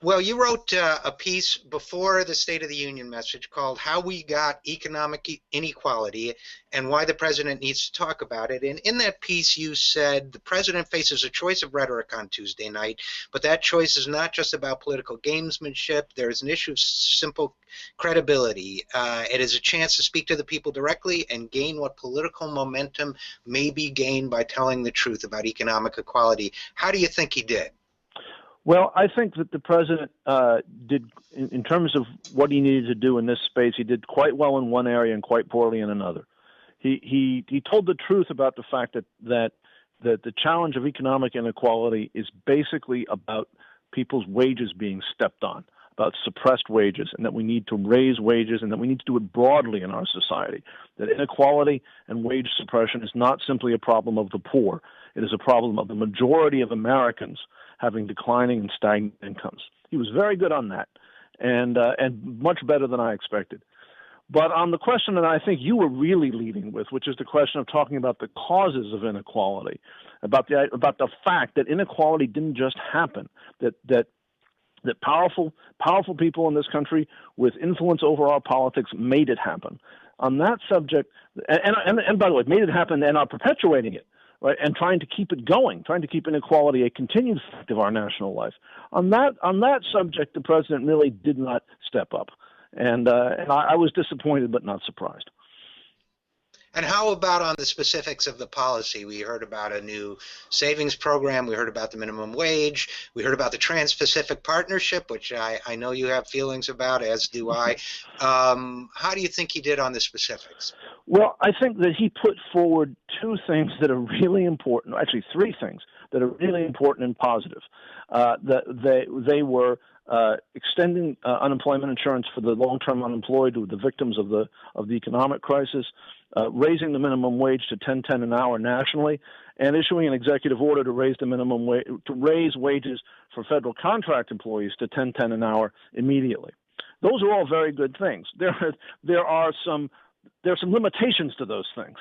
Well, you wrote a piece before the State of the Union message called How We Got Economic Inequality and Why the President Needs to Talk About It. And in that piece, you said the president faces a choice of rhetoric on Tuesday night, but that choice is not just about political gamesmanship. There is an issue of simple credibility. It is a chance to speak to the people directly and gain what political momentum may be gained by telling the truth about economic equality. How do you think he did? Well, I think that the president did, in terms of what he needed to do in this space, he did quite well in one area and quite poorly in another. He told the truth about the fact that the challenge of economic inequality is basically about people's wages being stepped on, about suppressed wages, and that we need to raise wages and that we need to do it broadly in our society. That inequality and wage suppression is not simply a problem of the poor. It is a problem of the majority of Americans having declining and stagnant incomes. He was very good on that, and much better than I expected. But on the question that I think you were really leading with, which is the question of talking about the causes of inequality, about the fact that inequality didn't just happen, that powerful people in this country with influence over our politics made it happen. On that subject, and by the way, made it happen and are perpetuating it. Right, and trying to keep it going, trying to keep inequality a continued fact of our national life. On that subject, the president really did not step up, and I was disappointed but not surprised. And how about on the specifics of the policy? We heard about a new savings program. We heard about the minimum wage. We heard about the Trans-Pacific Partnership, which I know you have feelings about, as do I. How do you think he did on the specifics? Well, I think that he put forward two things that are really important, actually three things that are really important and positive. They were extending unemployment insurance for the long-term unemployed, the victims of the economic crisis, raising the minimum wage to $10.10 an hour nationally, and issuing an executive order to raise the minimum wage, to raise wages for federal contract employees to $10.10 an hour immediately. Those are all very good things. There are some limitations to those things,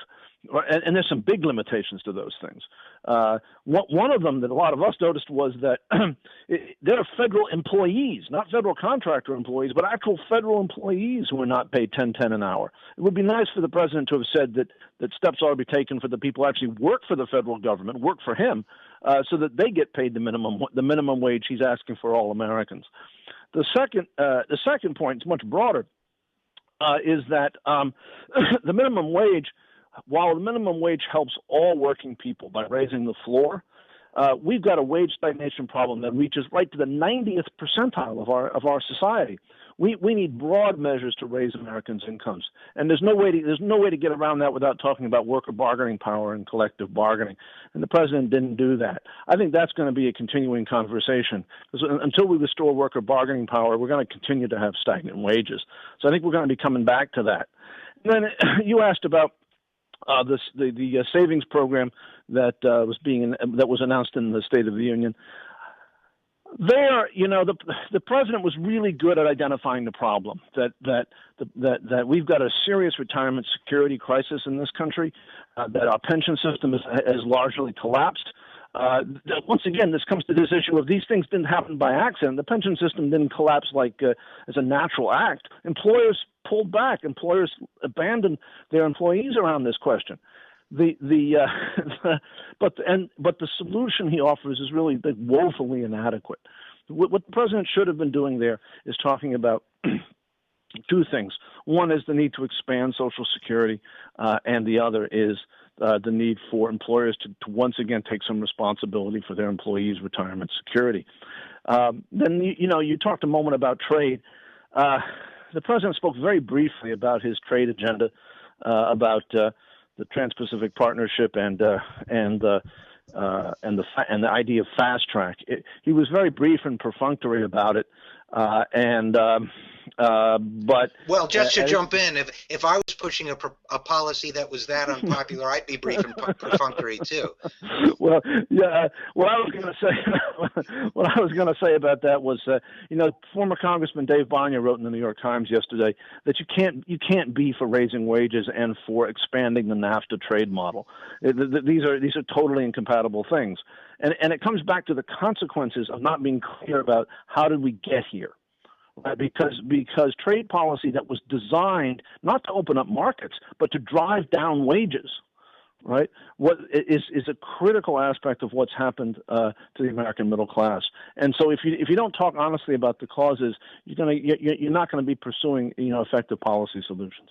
and there's some big limitations to those things. One of them that a lot of us noticed was that there are federal employees, not federal contractor employees, but actual federal employees who are not paid $10.10 an hour. It would be nice for the president to have said that steps ought to be taken for the people who actually work for the federal government, work for him, so that they get paid the minimum wage he's asking for all Americans. The second point is much broader. Is that the minimum wage, while the minimum wage helps all working people by raising the floor, we've got a wage stagnation problem that reaches right to the 90th percentile of our society. We need broad measures to raise Americans' incomes, and there's no way to get around that without talking about worker bargaining power and collective bargaining. And the president didn't do that. I think that's going to be a continuing conversation, because until we restore worker bargaining power, we're going to continue to have stagnant wages. So I think we're going to be coming back to that. And then you asked about the savings program that was announced in the State of the Union. There, the president was really good at identifying the problem that we've got a serious retirement security crisis in this country, that our pension system has largely collapsed. Once again, this comes to this issue of these things didn't happen by accident. The pension system didn't collapse as a natural act. Employers pulled back. Employers abandoned their employees around this question. But the solution he offers is really woefully inadequate. What the president should have been doing there is talking about two things. One is the need to expand Social Security, and the other is the need for employers to once again take some responsibility for their employees' retirement security. Then you talked a moment about trade. The president spoke very briefly about his trade agenda, about the Trans-Pacific Partnership and the idea of fast track. He was very brief and perfunctory about it, and But Well, just to jump in, if I was pushing a policy that was that unpopular, I'd be brief and perfunctory too. Well, yeah. What I was going to say, what I was going to say about that was, former Congressman Dave Bonya wrote in the New York Times yesterday that you can't be for raising wages and for expanding the NAFTA trade model. These are totally incompatible things, and it comes back to the consequences of not being clear about how did we get here. Because trade policy that was designed not to open up markets but to drive down wages, right? What is a critical aspect of what's happened to the American middle class. And so if you don't talk honestly about the causes, you're not going to be pursuing effective policy solutions.